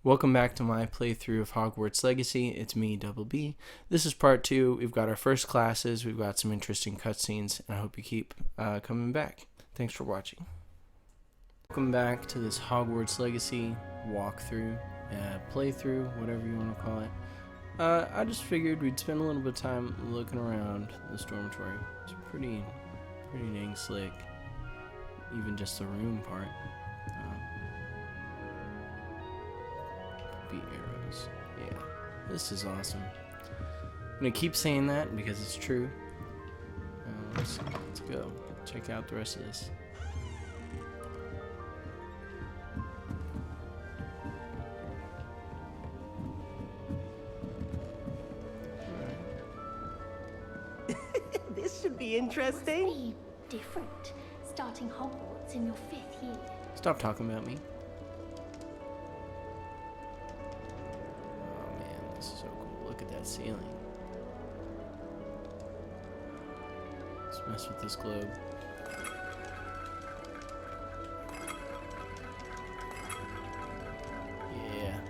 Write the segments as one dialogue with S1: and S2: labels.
S1: Welcome back to my playthrough of Hogwarts Legacy. It's me, Double B. This is part 2. We've got our first classes, we've got some interesting cutscenes, and I hope you keep coming back. Thanks for watching. Welcome back to this Hogwarts Legacy walkthrough, playthrough, whatever you want to call it. I just figured we'd spend a little bit of time looking around the dormitory. It's pretty dang slick, even just the room part. Arrows. Yeah, this is awesome. I'm gonna keep saying that because it's true. Let's go check out the rest of this.
S2: This should be interesting.
S3: Must be different, starting Hogwarts in your 5th year.
S1: Stop talking about me. This is so cool. Look at that ceiling. Let's mess with this globe. Yeah.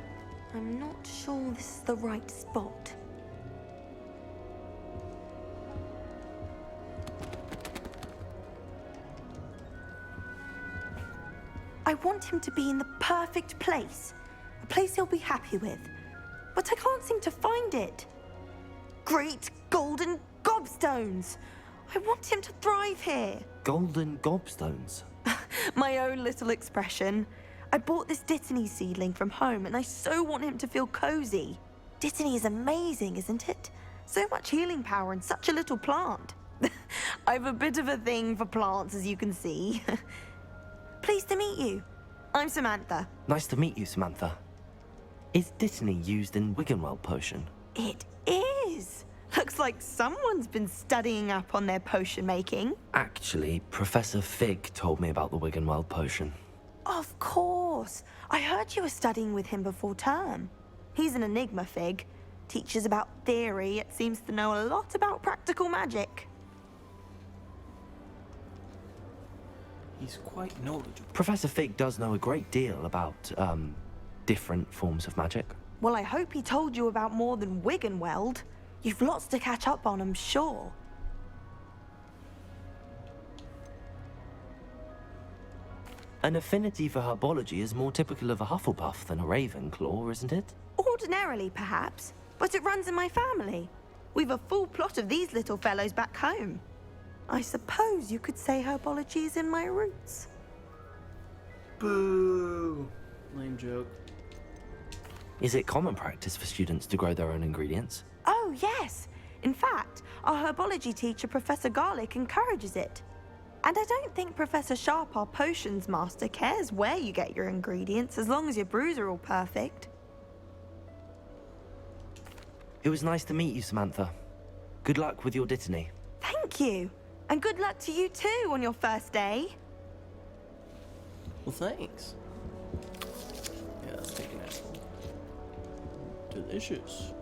S4: I'm not sure this is the right spot. I want him to be in the perfect place. A place he'll be happy with. But I can't seem to find it. Great golden gobstones! I want him to thrive here.
S2: Golden gobstones.
S4: My own little expression. I bought this Dittany seedling from home and I so want him to feel cozy. Dittany is amazing, isn't it? So much healing power in such a little plant. I've a bit of a thing for plants, as you can see. Pleased to meet you. I'm Samantha.
S2: Nice to meet you, Samantha. Is Dittany used in Wiggenweld potion?
S4: It is. Looks like someone's been studying up on their potion making.
S2: Actually, Professor Fig told me about the Wiggenweld potion.
S4: Of course. I heard you were studying with him before term. He's an enigma, Fig. Teaches about theory, yet seems to know a lot about practical magic.
S1: He's quite knowledgeable.
S2: Professor Fig does know a great deal about, different forms of magic.
S4: Well, I hope he told you about more than Wiggenweld. You've lots to catch up on, I'm sure.
S2: An affinity for herbology is more typical of a Hufflepuff than a Ravenclaw, isn't it?
S4: Ordinarily, perhaps, but it runs in my family. We've a full plot of these little fellows back home. I suppose you could say herbology is in my roots.
S1: Boo! Lame joke.
S2: Is it common practice for students to grow their own ingredients?
S4: Oh, yes. In fact, our herbology teacher, Professor Garlick, encourages it. And I don't think Professor Sharp, our potions master, cares where you get your ingredients, as long as your brews are all perfect.
S2: It was nice to meet you, Samantha. Good luck with your Dittany.
S4: Thank you. And good luck to you too on your first day.
S1: Well, thanks. Yeah, let's take an apple. Delicious.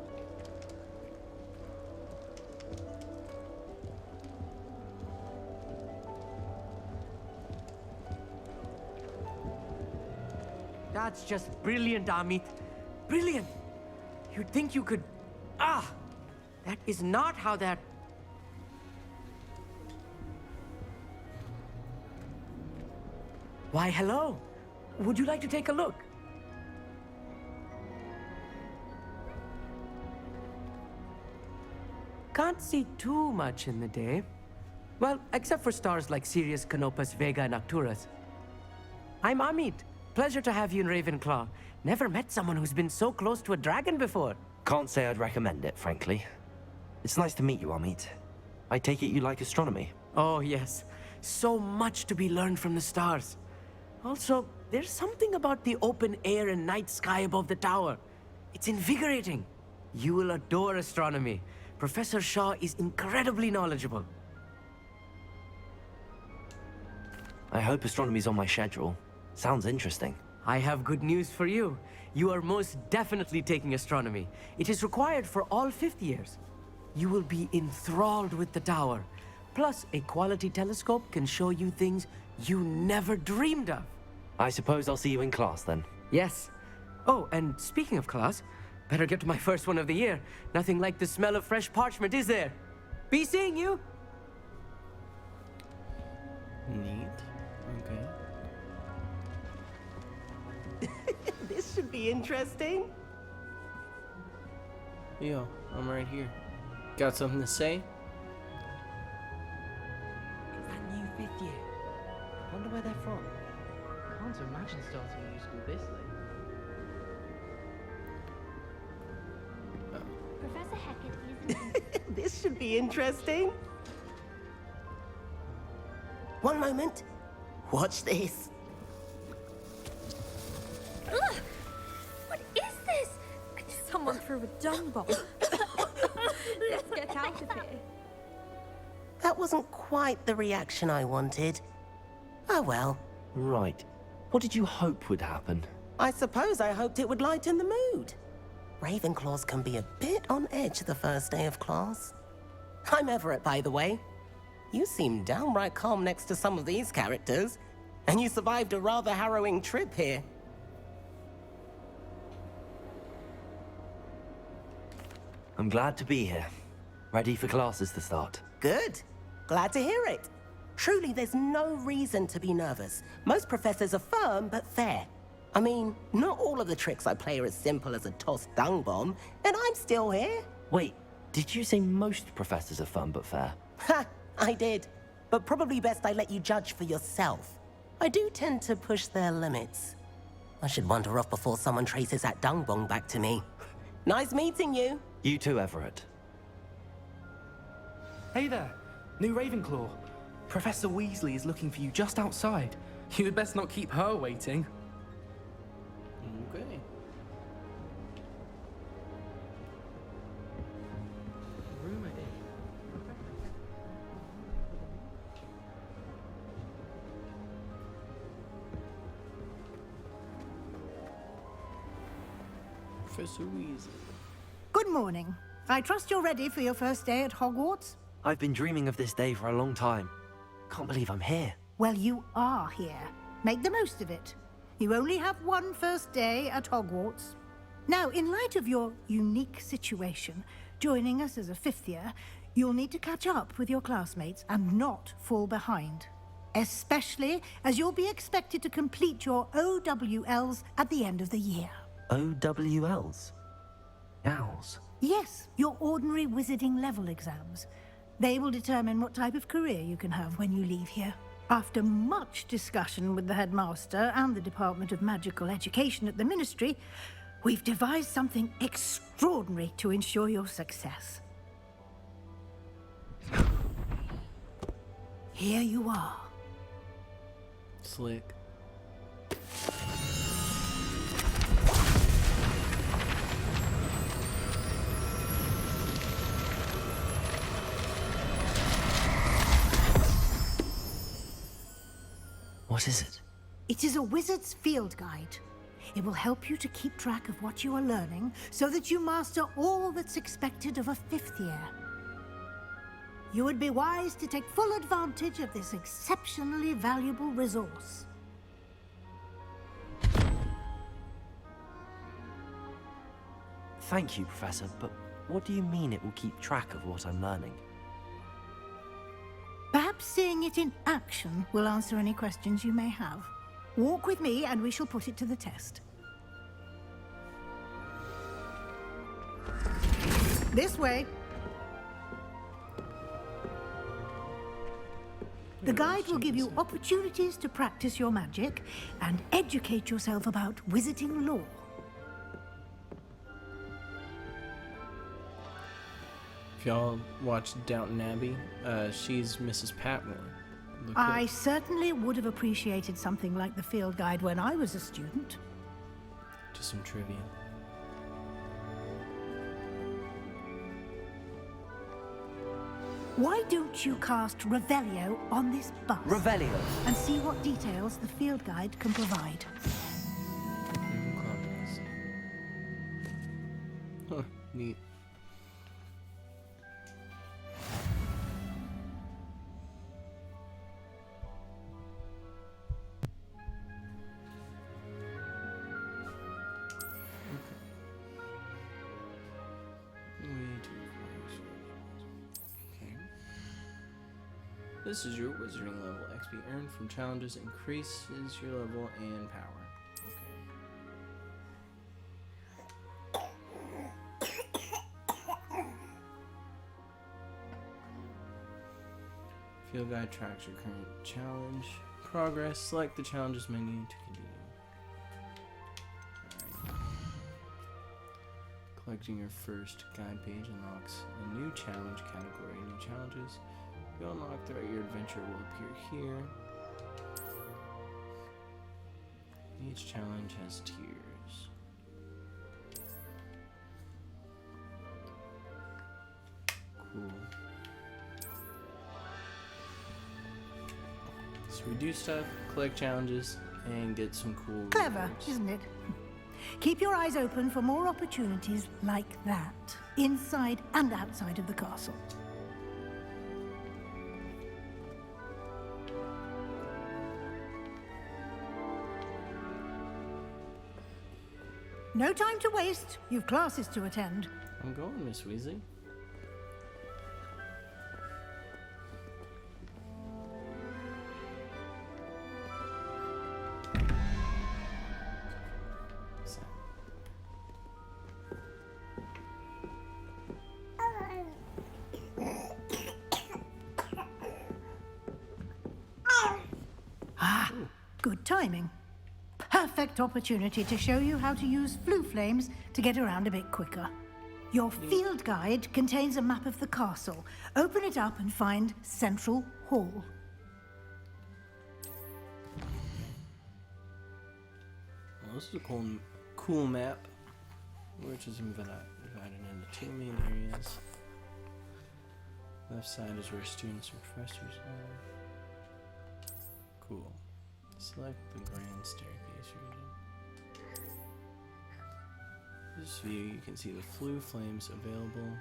S5: That's just brilliant, Amit. Brilliant! You'd think you could... That is not how that... Why, hello. Would you like to take a look? Can't see too much in the day. Well, except for stars like Sirius, Canopus, Vega, and Arcturus. I'm Amit. Pleasure to have you in Ravenclaw. Never met someone who's been so close to a dragon before.
S2: Can't say I'd recommend it, frankly. It's nice to meet you, Amit. I take it you like astronomy.
S5: Oh, yes. So much to be learned from the stars. Also, there's something about the open air and night sky above the tower. It's invigorating. You will adore astronomy. Professor Shaw is incredibly knowledgeable.
S2: I hope astronomy's on my schedule. Sounds interesting.
S5: I have good news for you. You are most definitely taking astronomy. It is required for all 5th years. You will be enthralled with the tower. Plus, a quality telescope can show you things you never dreamed of.
S2: I suppose I'll see you in class then.
S5: Yes. Oh, and speaking of class, better get to my first one of the year. Nothing like the smell of fresh parchment, is there? Be seeing you!
S1: Neat. Okay.
S5: This should be interesting.
S1: Yo, I'm right here. Got something to say?
S5: It's that new 5th year. I wonder where they're from.
S6: Can't imagine starting a new school this late.
S3: Professor Hackett isn't.
S5: This should be interesting. One moment. Watch this.
S4: Ugh! What is this? Someone threw a dung bomb. Let's get out of here.
S7: That wasn't quite the reaction I wanted. Oh well.
S2: Right. What did you hope would happen?
S7: I suppose I hoped it would lighten the mood. Ravenclaws can be a bit on edge the first day of class. I'm Everett, by the way. You seem downright calm next to some of these characters, and you survived a rather harrowing trip here.
S2: I'm glad to be here. Ready for classes to start.
S7: Good. Glad to hear it. Truly, there's no reason to be nervous. Most professors are firm but fair. I mean, not all of the tricks I play are as simple as a tossed dung bomb, and I'm still here.
S2: Wait, did you say most professors are fun but fair?
S7: Ha! I did. But probably best I let you judge for yourself. I do tend to push their limits. I should wander off before someone traces that dung bomb back to me. Nice meeting you.
S2: You too, Everett.
S6: Hey there, new Ravenclaw. Professor Weasley is looking for you just outside. You had best not keep her waiting.
S1: Okay.
S6: Rumor is.
S1: Professor Weasley.
S8: Good morning. I trust you're ready for your first day at Hogwarts?
S2: I've been dreaming of this day for a long time. Can't believe I'm here.
S8: Well, you are here. Make the most of it. You only have one first day at Hogwarts. Now, in light of your unique situation, joining us as a 5th year, you'll need to catch up with your classmates and not fall behind. Especially as you'll be expected to complete your OWLs at the end of the year.
S2: OWLs? Owls?
S8: Yes, your ordinary wizarding level exams. They will determine what type of career you can have when you leave here. After much discussion with the headmaster and the Department of Magical Education at the Ministry, we've devised something extraordinary to ensure your success. Here you are.
S1: Slick.
S2: What is it?
S8: It is a wizard's field guide. It will help you to keep track of what you are learning so that you master all that's expected of a 5th year. You would be wise to take full advantage of this exceptionally valuable resource.
S2: Thank you, Professor, but what do you mean it will keep track of what I'm learning?
S8: Perhaps seeing it in action will answer any questions you may have. Walk with me and we shall put it to the test. This way. The guide will give you opportunities to practice your magic and educate yourself about wizarding lore.
S1: If y'all watched Downton Abbey, she's Mrs. Patmore.
S8: I certainly would have appreciated something like the field guide when I was a student.
S1: Just some trivia.
S8: Why don't you cast Revelio on this bus?
S2: Revelio.
S8: And see what details the field guide can provide.
S1: Huh, neat. This is your wizarding level. XP earned from challenges increases your level and power. Field guide tracks your current challenge progress. Select the challenges menu to continue. Alright. Collecting your first guide page unlocks a new challenge category. New challenges you'll unlock throughout your adventure will appear here. Each challenge has tiers. Cool. So we do stuff, collect challenges, and get some cool
S8: Clever,
S1: rewards.
S8: isn't it? Keep your eyes open for more opportunities like that, inside and outside of the castle. No time to waste. You've classes to attend.
S1: I'm going, Miss Weasley. So.
S8: Good timing. Perfect opportunity to show you how to use flue flames to get around a bit quicker. Your field guide contains a map of the castle. Open it up and find Central Hall.
S1: Well, this is a cool map, which is divided into two main areas. Left side is where students and professors are. Cool. Select the grand staircase region. This view, you can see the flue flames available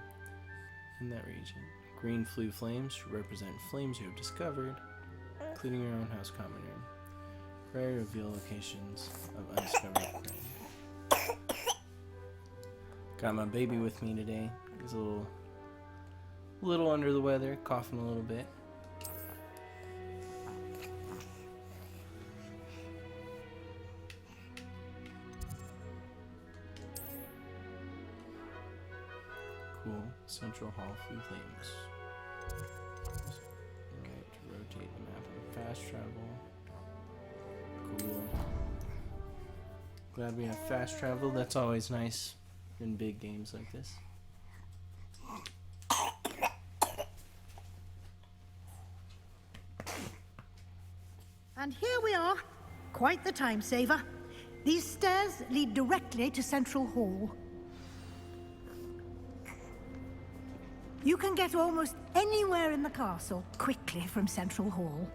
S1: in that region. Green flue flames represent flames you have discovered, including your own house common room. Gray reveal locations of undiscovered prey. Got my baby with me today. He's a little under the weather, coughing a little bit. Cool. Central Hall flue flames. Alright, rotate the map and fast travel. Cool. Glad we have fast travel. That's always nice in big games like this.
S8: And here we are. Quite the time saver. These stairs lead directly to Central Hall. You can get almost anywhere in the castle quickly from Central Hall.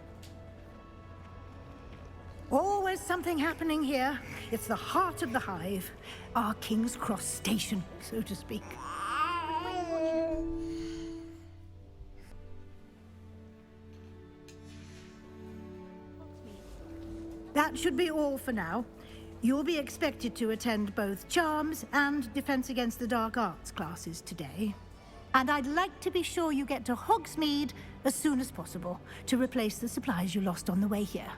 S8: Always something happening here. It's the heart of the hive, our King's Cross station, so to speak. That should be all for now. You'll be expected to attend both CHARMS and Defense Against the Dark Arts classes today. And I'd like to be sure you get to Hogsmeade as soon as possible to replace the supplies you lost on the way here.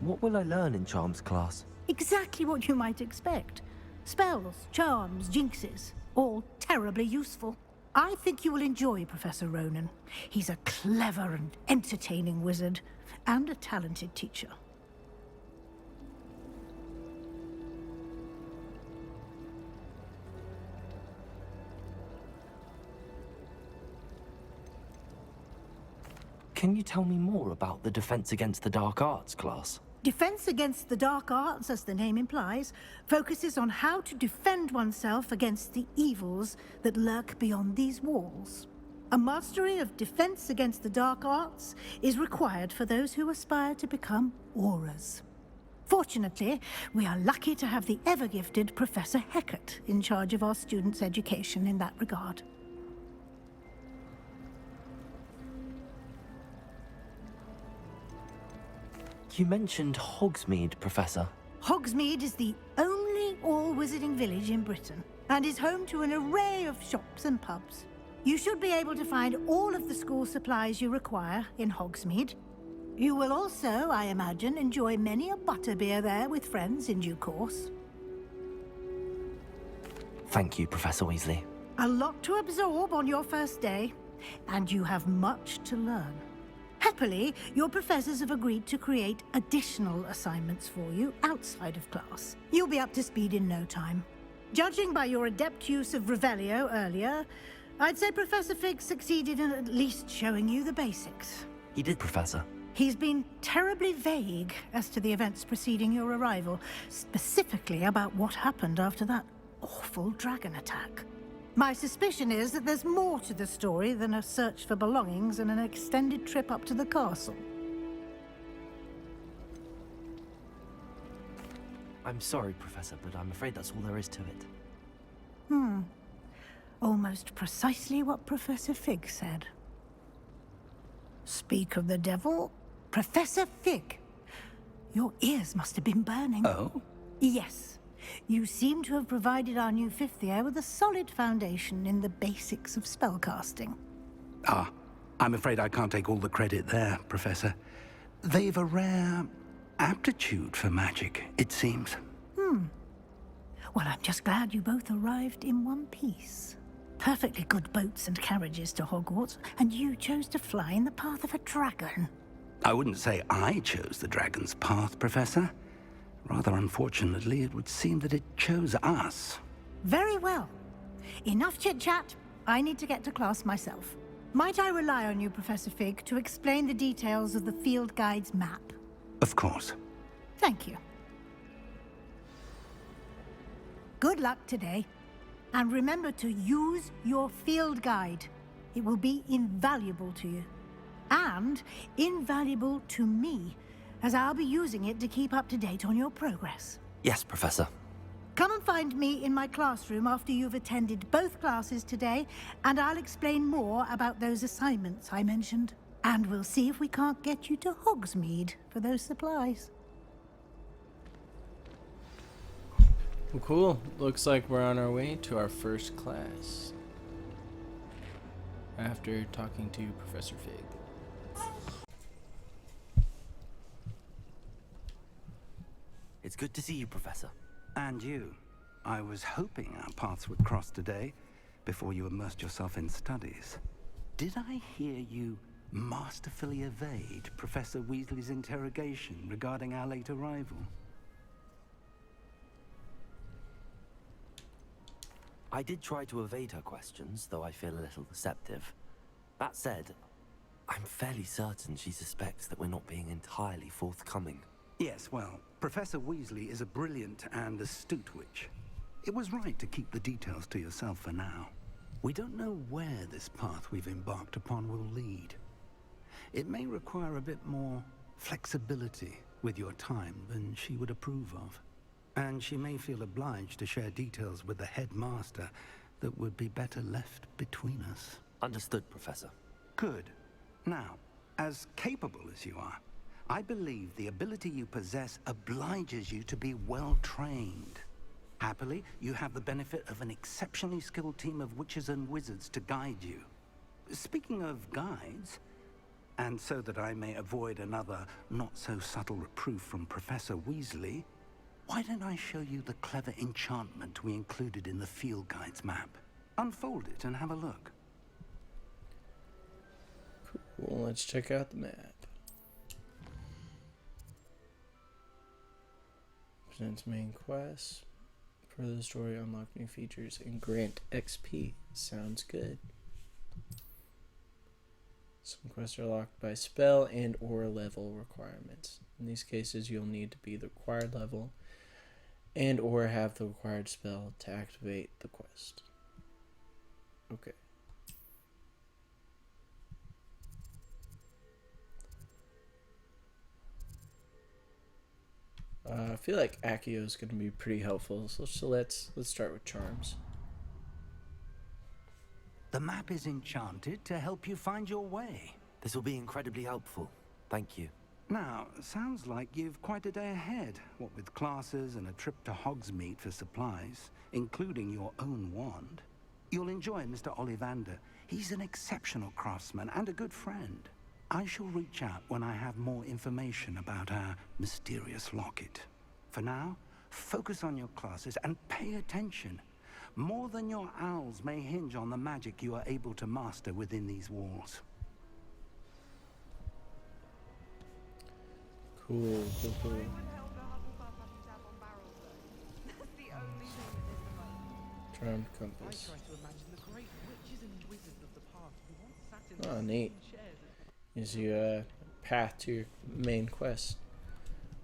S2: What will I learn in Charms class?
S8: Exactly what you might expect. Spells, charms, jinxes, all terribly useful. I think you will enjoy Professor Ronan. He's a clever and entertaining wizard, and a talented teacher.
S2: Can you tell me more about the Defense Against the Dark Arts class?
S8: Defense Against the Dark Arts, as the name implies, focuses on how to defend oneself against the evils that lurk beyond these walls. A mastery of Defense Against the Dark Arts is required for those who aspire to become auras. Fortunately, we are lucky to have the ever-gifted Professor Hecat in charge of our students' education in that regard.
S2: You mentioned Hogsmeade, Professor.
S8: Hogsmeade is the only all-wizarding village in Britain. and is home to an array of shops and pubs. You should be able to find all of the school supplies you require in Hogsmeade. You will also, I imagine, enjoy many a butterbeer there with friends in due course.
S2: Thank you, Professor Weasley.
S8: A lot to absorb on your first day, and you have much to learn. Happily, your professors have agreed to create additional assignments for you outside of class. You'll be up to speed in no time. Judging by your adept use of Revelio earlier, I'd say Professor Fig succeeded in at least showing you the basics.
S2: He did, Professor.
S8: He's been terribly vague as to the events preceding your arrival, specifically about what happened after that awful dragon attack. My suspicion is that there's more to the story than a search for belongings and an extended trip up to the castle.
S2: I'm sorry, Professor, but I'm afraid that's all there is to it.
S8: Almost precisely what Professor Fig said. Speak of the devil, Professor Fig. Your ears must have been burning.
S6: Oh?
S8: Yes. You seem to have provided our new fifth year with a solid foundation in the basics of spellcasting.
S9: Ah, I'm afraid I can't take all the credit there, Professor. They've a rare aptitude for magic, it seems.
S8: Well, I'm just glad you both arrived in one piece. Perfectly good boats and carriages to Hogwarts, and you chose to fly in the path of a dragon.
S9: I wouldn't say I chose the dragon's path, Professor. Rather unfortunately, it would seem that it chose us.
S8: Very well. Enough chit-chat. I need to get to class myself. Might I rely on you, Professor Fig, to explain the details of the field guide's map?
S9: Of course.
S8: Thank you. Good luck today. And remember to use your field guide. It will be invaluable to you. And invaluable to me, as I'll be using it to keep up to date on your progress.
S2: Yes, Professor.
S8: Come and find me in my classroom after you've attended both classes today, and I'll explain more about those assignments I mentioned. And we'll see if we can't get you to Hogsmeade for those supplies.
S1: Well, cool. Looks like we're on our way to our first class. After talking to Professor Fig.
S2: It's good to see you, Professor.
S9: And you. I was hoping our paths would cross today, before you immersed yourself in studies. Did I hear you masterfully evade Professor Weasley's interrogation regarding our late arrival?
S2: I did try to evade her questions, though I feel a little deceptive. That said, I'm fairly certain she suspects that we're not being entirely forthcoming.
S9: Yes, well, Professor Weasley is a brilliant and astute witch. It was right to keep the details to yourself for now. We don't know where this path we've embarked upon will lead. It may require a bit more flexibility with your time than she would approve of. And she may feel obliged to share details with the headmaster that would be better left between us.
S2: Understood, Professor.
S9: Good. Now, as capable as you are, I believe the ability you possess obliges you to be well trained. Happily, you have the benefit of an exceptionally skilled team of witches and wizards to guide you. Speaking of guides, and so that I may avoid another not-so-subtle reproof from Professor Weasley, why don't I show you the clever enchantment we included in the field guide's map? Unfold it and have a look.
S1: Cool, let's check out the map. Presents main quests. Further the story, unlock new features, and grant XP. Sounds good. Some quests are locked by spell and or level requirements. In these cases, you'll need to be the required level and or have the required spell to activate the quest. Okay. I feel like Accio is going to be pretty helpful, so let's start with Charms.
S9: The map is enchanted to help you find your way.
S2: This will be incredibly helpful. Thank you.
S9: Now, sounds like you've quite a day ahead, what with classes and a trip to Hogsmeade for supplies, including your own wand. You'll enjoy Mr. Ollivander. He's an exceptional craftsman and a good friend. I shall reach out when I have more information about our mysterious locket. For now, focus on your classes and pay attention. More than your owls may hinge on the magic you are able to master within these walls.
S1: Cool. Charmed compass. Oh, neat. Gives you a path to your main quest.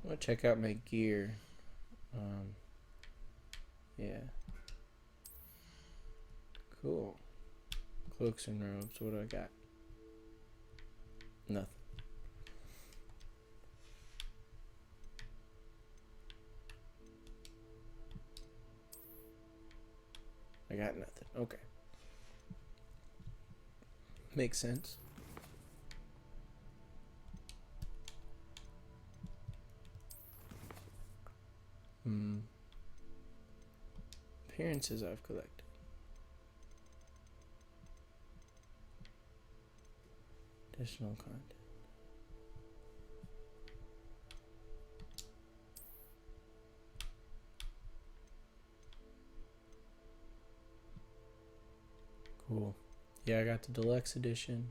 S1: I want to check out my gear. Yeah. Cool. Cloaks and robes. What do I got? Nothing. I got nothing. Okay. Makes sense. Appearances I've collected. Additional content. Cool. Yeah, I got the Deluxe Edition.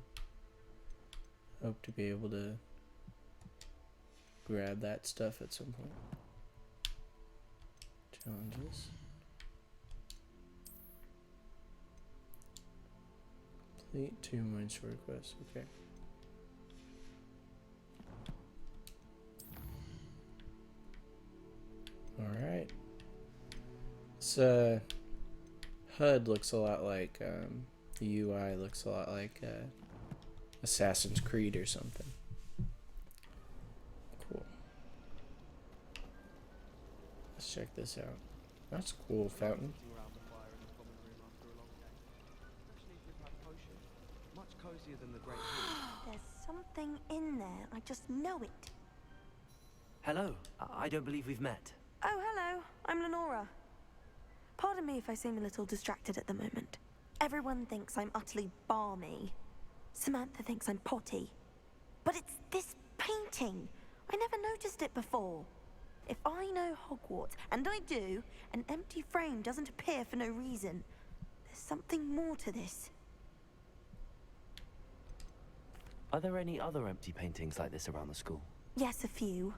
S1: Hope to be able to grab that stuff at some point. Challenges. Complete 2 Mindstore quests. Okay. Alright. This HUD looks a lot like, the UI looks a lot like Assassin's Creed or something. Cool. Let's check this out. That's a cool fountain.
S4: There's something in there. I just know it.
S2: Hello. I don't believe we've met.
S4: Oh, hello. I'm Lenora. Pardon me if I seem a little distracted at the moment. Everyone thinks I'm utterly balmy. Samantha thinks I'm potty. But it's this painting. I never noticed it before. If I know Hogwarts, and I do, an empty frame doesn't appear for no reason. There's something more to this.
S2: Are there any other empty paintings like this around the school?
S4: Yes, a few.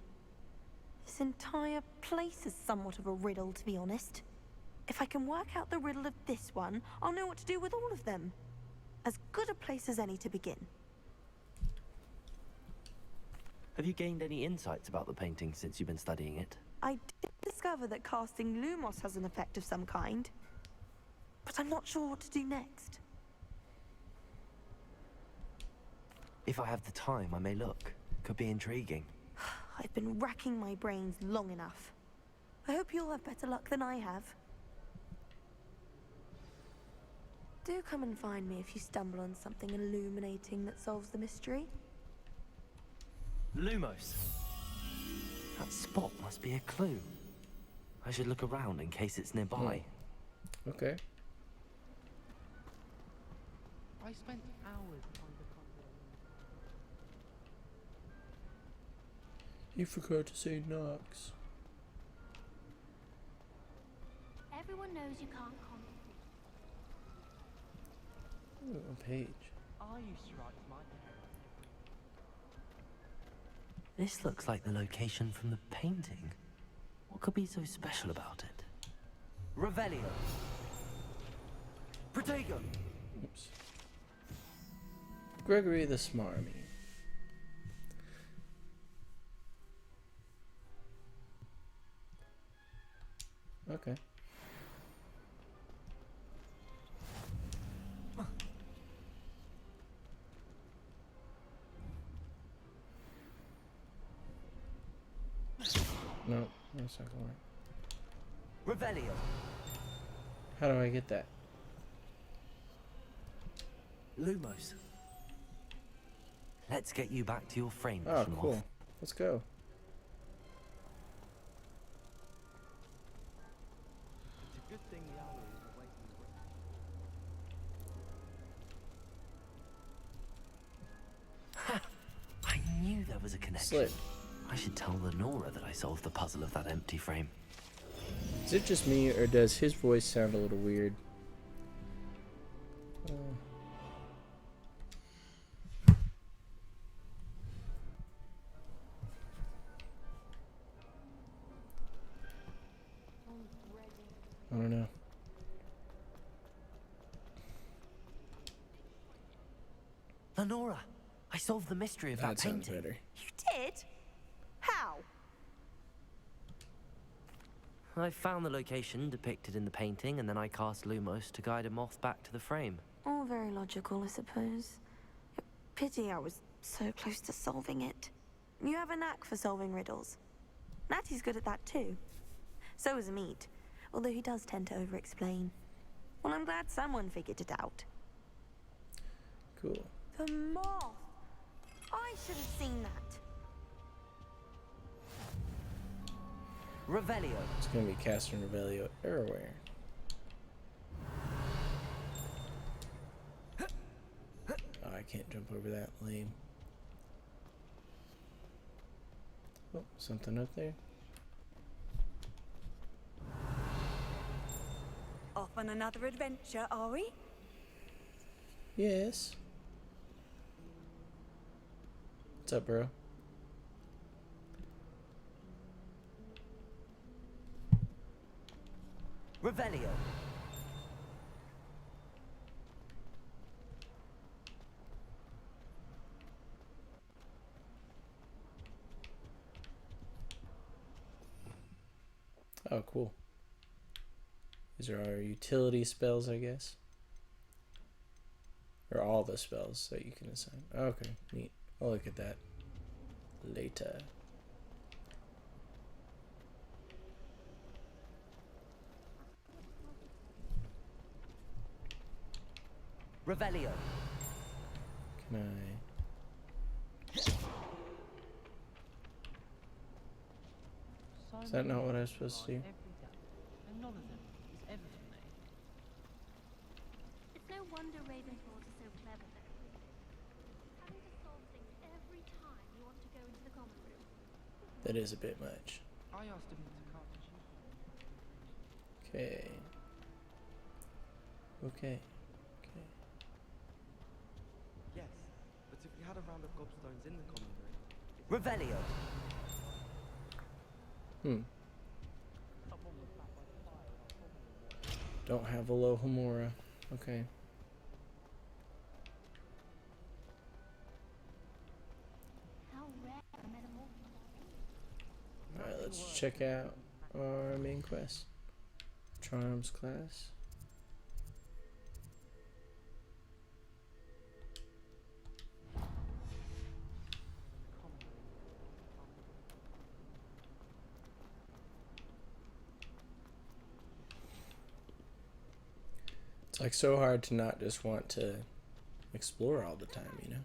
S4: This entire place is somewhat of a riddle, to be honest. If I can work out the riddle of this one, I'll know what to do with all of them. As good a place as any to begin.
S2: Have you gained any insights about the painting since you've been studying it?
S4: I did discover that casting Lumos has an effect of some kind. But I'm not sure what to do next.
S2: If I have the time, I may look. Could be intriguing.
S4: I've been racking my brains long enough. I hope you'll have better luck than I have. Do come and find me if you stumble on something illuminating that solves the mystery.
S2: Lumos. That spot must be a clue. I should look around in case it's nearby.
S1: Okay.
S6: I spent hours trying to
S1: You forgot to say Knox.
S3: Everyone knows you can't comment.
S1: Ooh, a page.
S6: I used to write my hair.
S2: This looks like the location from the painting. What could be so special about it? Revelio. Protego.
S1: Oops. Gregory the Smarmy. Okay. No, that's not gonna work.
S2: Revelio.
S1: How do I get that?
S2: Lumos. Let's get you back to your frame.
S1: Oh,
S2: Shinmoth.
S1: cool. Let's go.
S2: It's a good thing the owl isn't waiting for I knew there was a connection.
S1: Slick.
S2: I should tell Lenora that I solved the puzzle of that empty frame.
S1: Is it just me, or does his voice sound a little weird? I don't know.
S2: Lenora, I solved the mystery of
S1: That
S2: that
S1: sounds
S2: painting.
S1: better.
S4: You did? How?
S2: I found the location depicted in the painting, and then I cast Lumos to guide a moth back to the frame.
S4: All very logical, I suppose. Pity I was so close to solving it. You have a knack for solving riddles. Natty's good at that too. So is Amit, although he does tend to over-explain. Well, I'm glad someone figured it out.
S1: Cool.
S4: The moth! I should have seen that.
S2: Revelio.
S1: It's gonna be casting Revelio everywhere. Oh, I can't jump over that. Lame. Oh, something up there.
S10: Off on another adventure, are we?
S1: Yes. What's up, bro?
S2: Revelio.
S1: Oh, cool. These are our utility spells, I guess. Or all the spells that you can assign. Okay, neat. I'll look at that later.
S2: Revelio.
S1: Can I... Is that not what I was supposed to do?
S11: And none of them is ever for me.
S3: It's no wonder Ravenclaws are so clever, though. Having to solve things every time you want to go into the common room.
S1: That is a bit much.
S6: I asked him to come to you.
S1: Okay. Okay. Okay.
S6: Yes, but if we had a round of gobstones in the common room...
S2: Revelio.
S1: Don't have Alohomora. Okay.
S3: How rare a metamorph.
S1: Alright, let's check out our main quest. Charms class. It's like so hard to not just want to explore all the time, you know?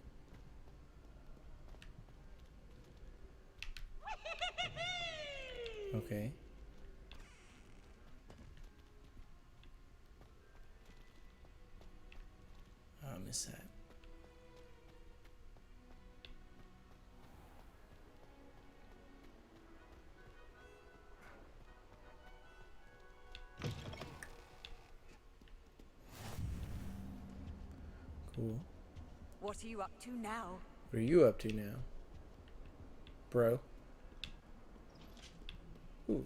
S1: Okay. Oh, I missed that. Cool.
S10: What are you up to now?
S1: What are you up to now, bro? Ooh.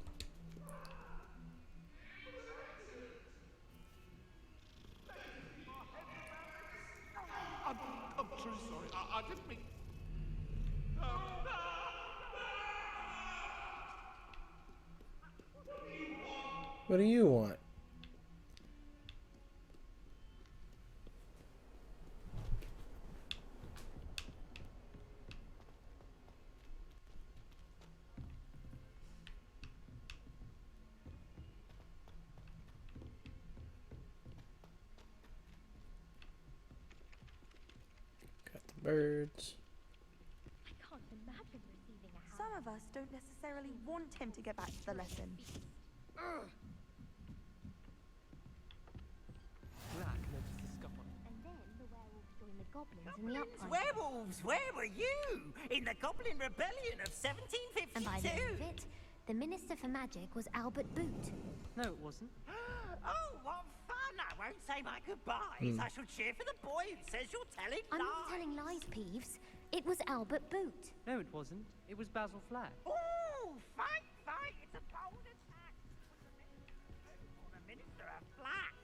S12: I'm truly sorry. I didn't mean...
S1: What do you want? Got the birds.
S3: I can't imagine receiving receiving a hand.
S4: Some of us don't necessarily want him to get back to the lesson.
S11: Black noticed the scuffle.
S3: And then the werewolves joined the goblins in the uprising.
S13: Werewolves, where were you? In the Goblin Rebellion of 1752?
S3: And by the end of it, the Minister for Magic was Albert Boot.
S11: No, it wasn't.
S13: Oh, what fun! I won't say my goodbyes. I shall cheer for the boy who says you're telling
S3: I'm
S13: lies.
S3: not telling lies, Peeves. It was Albert Boot.
S11: No, it wasn't. It was Basil Flag.
S13: Oh, fight, fight! It's a bold attack. The Minister of Black.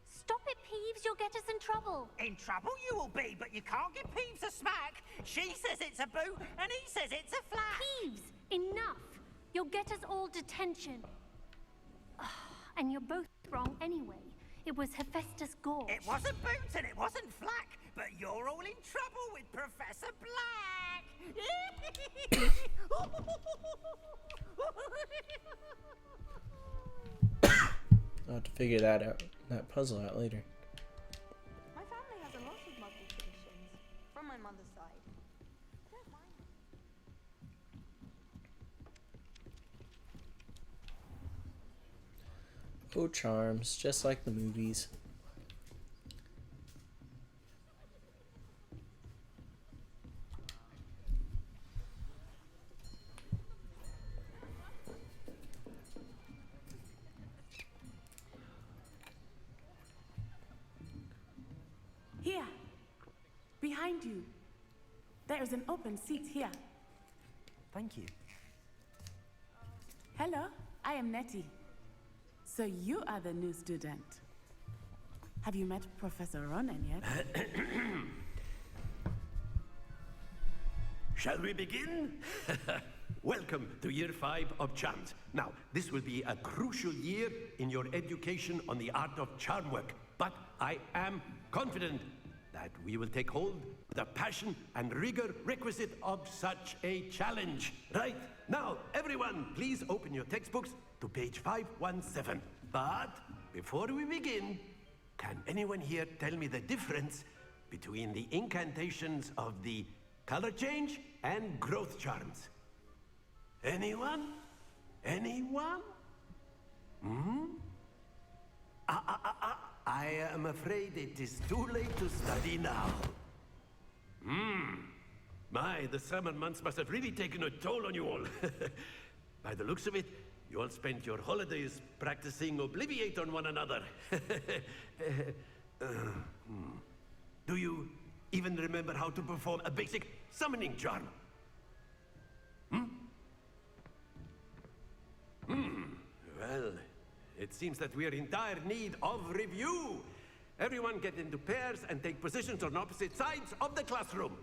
S3: Stop it, Peeves. You'll get us in trouble.
S13: In trouble you will be, but you can't give Peeves a smack. She says it's a boot, and he says it's a flag.
S3: Peeves, enough. You'll get us all detention. And you're both wrong anyway. It was Hephaestus Gorge.
S13: It wasn't Boot and it wasn't Flack, but you're all in trouble with Professor Black.
S1: I'll have to figure that puzzle out later.
S4: My family has a lot of Muggle traditions, from my mother's side. I don't mind them.
S1: Oh, charms, just like the movies.
S14: Here, behind you. There is an open seat here.
S2: Thank you.
S14: Hello, I am Nettie. So you are the new student. Have you met Professor Ronan yet?
S15: Shall we begin? Welcome to Year 5 of CHARMS. Now, this will be a crucial year in your education on the art of charm work, but I am confident that we will take hold with the passion and rigor requisite of such a challenge. Right? Now, everyone, please open your textbooks to page 517. But before we begin, can anyone here tell me the difference between the incantations of the color change and growth charms? Anyone? Anyone? I am afraid it is too late to study now. My, the summer months must have really taken a toll on you all. By the looks of it, you all spent your holidays practicing Obliviate on one another. Do you even remember how to perform a basic summoning charm? Well, it seems that we are in dire need of review. Everyone get into pairs and take positions on opposite sides of the classroom.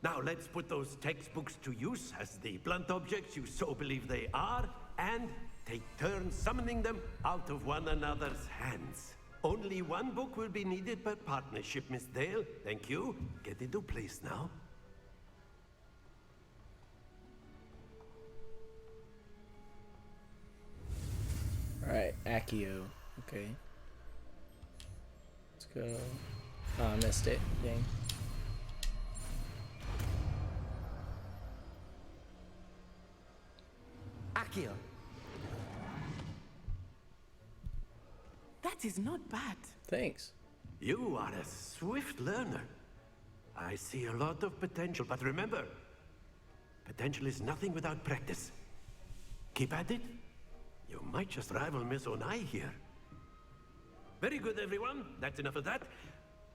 S15: Now let's put those textbooks to use as the blunt objects you so believe they are, and take turns summoning them out of one another's hands. Only one book will be needed per partnership, Miss Dale. Thank you. Get into place now.
S1: Alright, Accio. Okay. Let's go. Oh, I missed it. Dang.
S2: Accio.
S14: That is not bad.
S1: Thanks.
S15: You are a swift learner. I see a lot of potential, but remember, potential is nothing without practice. Keep at it. You might just rival Miss Onai here. Very good, everyone. That's enough of that.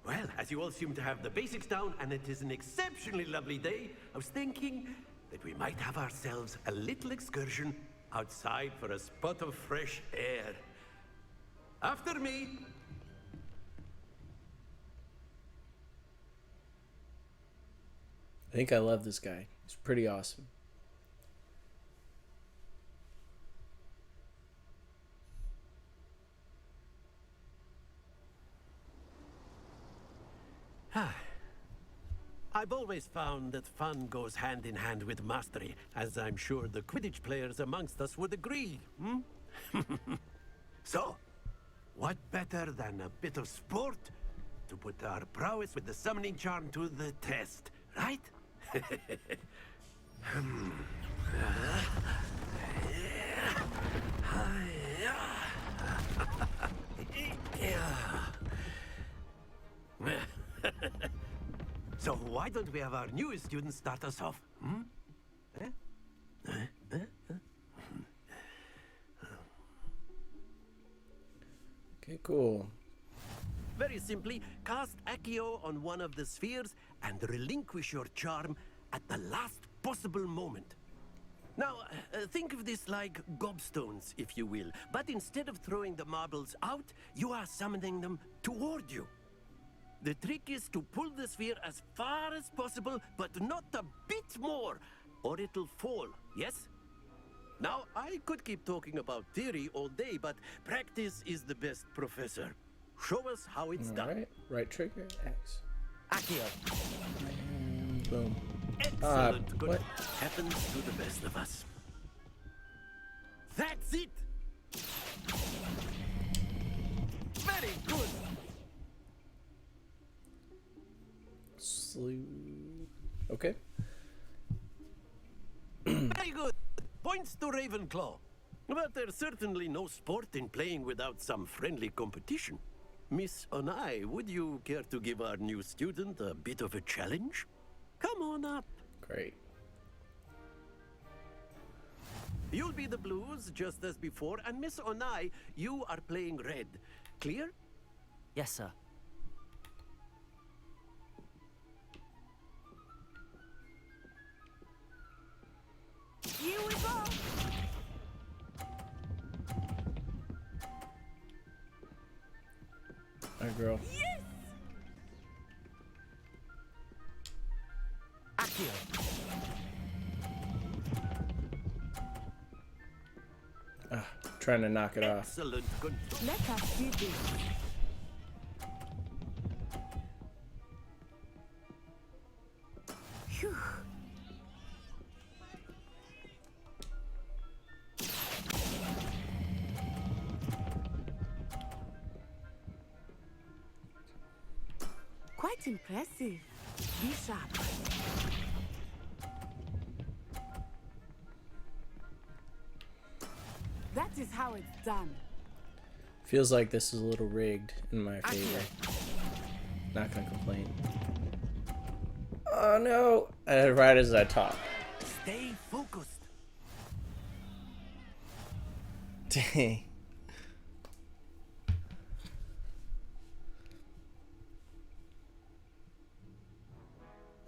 S15: Well, as you all seem to have the basics down, and it is an exceptionally lovely day, I was thinking that we might have ourselves a little excursion outside for a spot of fresh air. After me.
S1: I think I love this guy. He's pretty awesome.
S15: I've always found that fun goes hand in hand with mastery, as I'm sure the Quidditch players amongst us would agree, So, what better than a bit of sport to put our prowess with the summoning charm to the test, right? don't we have our newest student start us off? Hmm?
S1: Okay, cool.
S15: Very simply, cast Accio on one of the spheres and relinquish your charm at the last possible moment. Now, think of this like gobstones, if you will, but instead of throwing the marbles out, you are summoning them toward you. The trick is to pull the sphere as far as possible, but not a bit more, or it'll fall, yes? Now, I could keep talking about theory all day, but practice is the best professor. Show us how it's done.
S1: Alright, right trigger, X.
S15: Accio.
S1: And boom.
S15: Excellent. Good.
S1: What?
S15: Happens to the best of us. That's it! Very good!
S1: Okay.
S15: Very good! Points to Ravenclaw. But there's certainly no sport in playing without some friendly competition. Miss Onai, would you care to give our new student a bit of a challenge? Come on up.
S1: Great.
S15: You'll be the blues, just as before, and Miss Onai, you are playing red. Clear?
S2: Yes, sir.
S10: Here we go!
S1: Alright, girl.
S10: Yes!
S2: Accio.
S1: Trying to knock it off.
S15: Excellent. Good.
S14: Let us see this.
S10: Phew.
S14: Quite impressive. Be sharp. That is how it's done.
S1: Feels like this is a little rigged in my favor. Not gonna complain. Oh no! Right as I talk.
S15: Stay focused.
S1: Dang.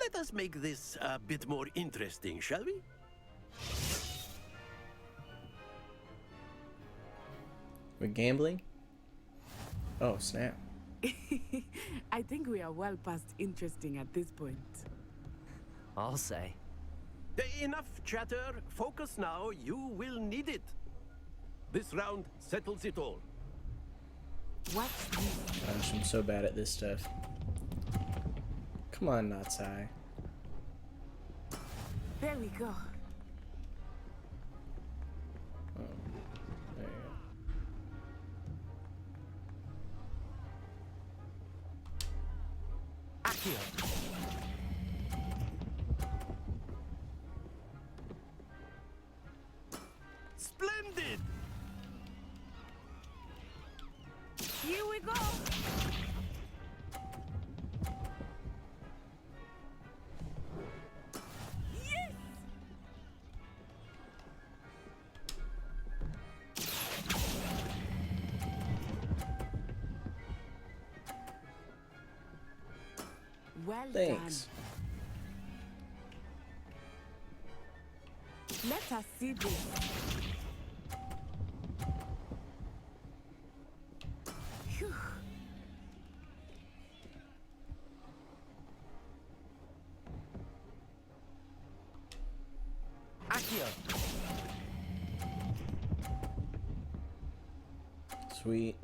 S15: Let us make this a bit more interesting, shall we?
S1: We're gambling? Oh, snap.
S14: I think we are well past interesting at this point.
S2: I'll say.
S15: Enough chatter. Focus now. You will need it. This round settles it all.
S14: Watch this.
S1: Gosh, I'm so bad at this stuff. Come on, Natsai.
S14: There we go.
S1: Oh, there you go.
S2: Accio.
S15: Splendid!
S10: Here we go! Yes!
S14: Well
S1: Thanks.
S14: done. Let us see this. Phew.
S2: Accio.
S1: Sweet.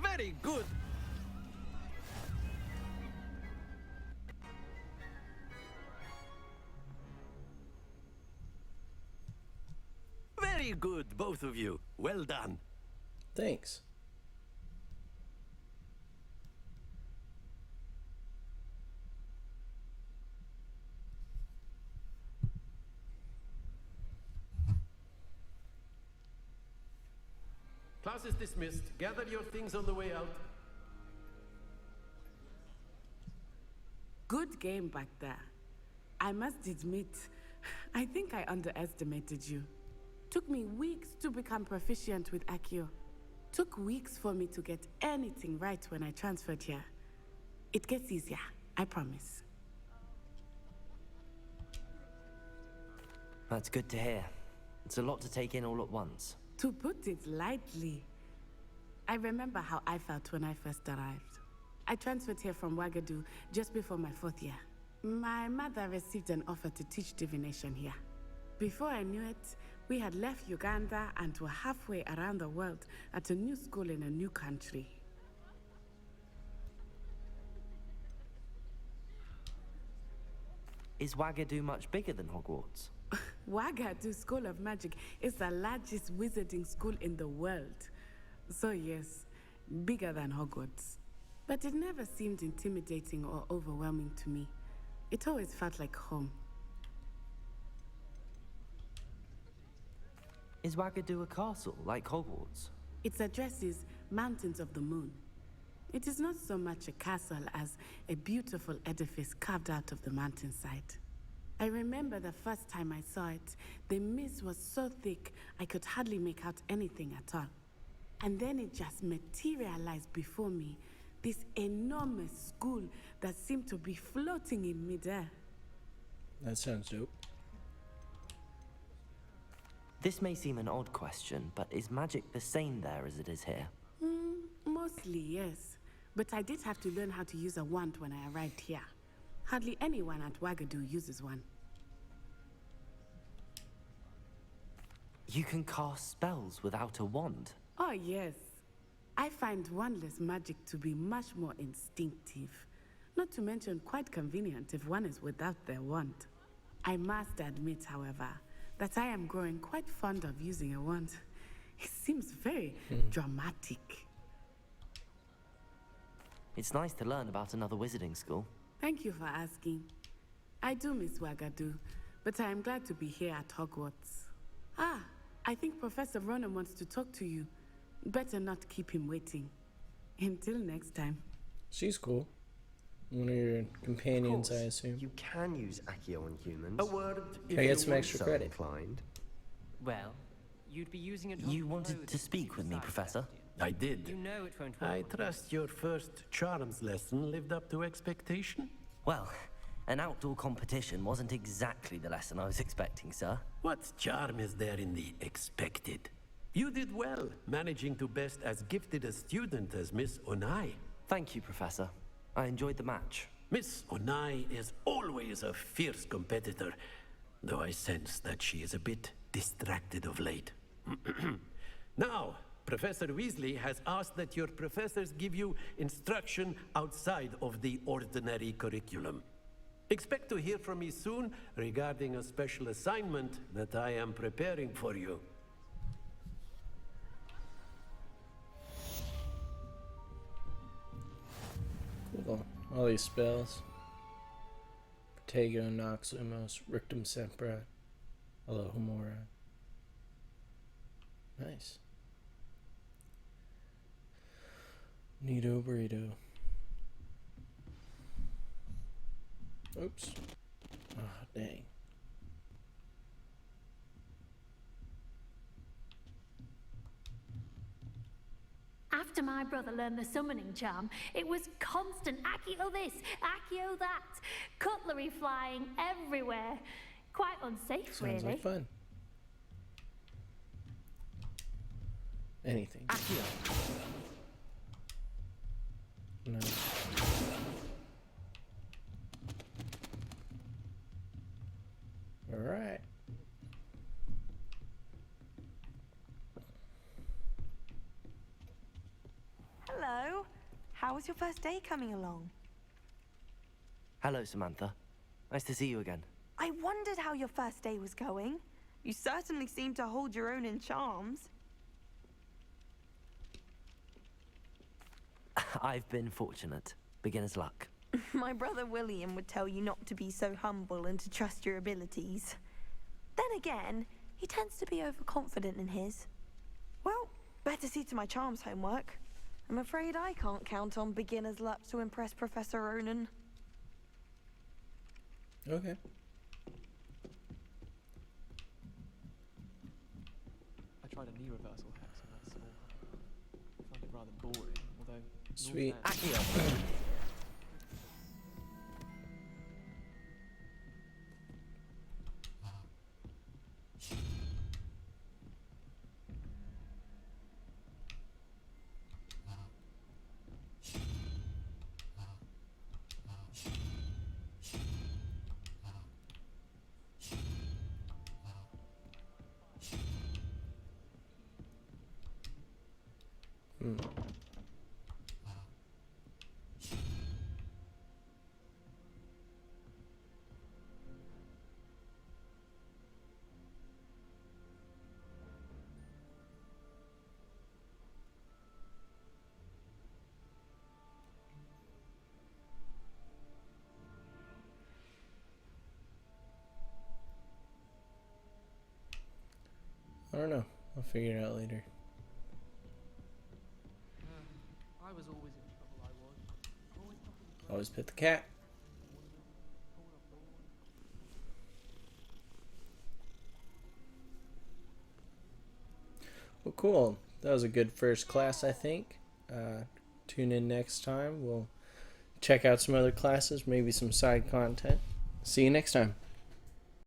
S15: Very good. Very good, both of you. Well done.
S1: Thanks.
S15: Class is dismissed. Gather your things on the way out.
S14: Good game back there. I must admit, I think I underestimated you. Took me weeks to become proficient with Accio. Took weeks for me to get anything right when I transferred here. It gets easier, I promise.
S2: That's good to hear. It's a lot to take in all at once.
S14: To put it lightly, I remember how I felt when I first arrived. I transferred here from Ouagadougou just before my 4th year. My mother received an offer to teach divination here. Before I knew it, we had left Uganda and were halfway around the world at a new school in a new country.
S2: Is Ouagadougou much bigger than Hogwarts?
S14: Ouagadougou School of Magic is the largest wizarding school in the world. So yes, bigger than Hogwarts. But it never seemed intimidating or overwhelming to me. It always felt like home.
S2: Is Ouagadougou a castle, like Hogwarts?
S14: Its address is Mountains of the Moon. It is not so much a castle as a beautiful edifice carved out of the mountainside. I remember the first time I saw it, the mist was so thick I could hardly make out anything at all. And then it just materialized before me, this enormous school that seemed to be floating in midair.
S1: That sounds dope.
S2: This may seem an odd question, but is magic the same there as it is here?
S14: Mostly, yes. But I did have to learn how to use a wand when I arrived here. Hardly anyone at Ouagadougou uses one.
S2: You can cast spells without a wand?
S14: Oh, yes. I find wandless magic to be much more instinctive. Not to mention quite convenient if one is without their wand. I must admit, however, that I am growing quite fond of using a wand. It seems very dramatic.
S2: It's nice to learn about another wizarding school.
S14: Thank you for asking. I do miss Ouagadougou, but I am glad to be here at Hogwarts. Ah, I think Professor Ronan wants to talk to you. Better not keep him waiting. Until next time.
S1: She's cool. One of your companions,
S16: Of course,
S1: I assume.
S16: You can use Accio on humans.
S15: A word if
S1: I get
S15: you
S1: some
S15: want
S1: extra
S16: So
S1: credit.
S16: inclined.
S11: Well, you'd be using it.
S2: You wanted to speak with me, Professor?
S15: I did.
S11: You know it won't
S15: I
S11: work.
S15: trust your first CHARMS lesson lived up to expectation?
S2: Well, an outdoor competition wasn't exactly the lesson I was expecting, sir.
S15: What charm is there in the expected? You did well, managing to best as gifted a student as Miss Onai.
S2: Thank you, Professor. I enjoyed the match.
S15: Miss Onai is always a fierce competitor, though I sense that she is a bit distracted of late. Now, Professor Weasley has asked that your professors give you instruction outside of the ordinary curriculum. Expect to hear from me soon regarding a special assignment that I am preparing for you.
S1: Cool. All these spells. Protego, Nox, Lumos, Rictum Sempra, Alohomora. Nice. Neato burrito. Oops. Oh, dang.
S3: After my brother learned the summoning charm, it was constant Accio this, Accio that, cutlery flying everywhere. Quite unsafe,
S1: Sounds
S3: really.
S1: like fun. Anything. No. All right.
S4: Hello. How was your first day coming along?
S2: Hello, Samantha. Nice to see you again.
S4: I wondered how your first day was going. You certainly seem to hold your own in charms.
S2: I've been fortunate. Beginner's luck.
S4: My brother William would tell you not to be so humble and to trust your abilities. Then again, he tends to be overconfident in his. Well, better see to my charms homework. I'm afraid I can't count on beginner's luck to impress Professor Ronan.
S1: Okay.
S17: I tried a knee reversal hex on that small hut. I found it rather boring, although...
S1: Sweet. I don't know. I'll figure it out later.
S17: I was always in trouble, I was.
S1: Always pet the cat. Well, cool. That was a good first class, I think. Tune in next time. We'll check out some other classes, maybe some side content. See you next time.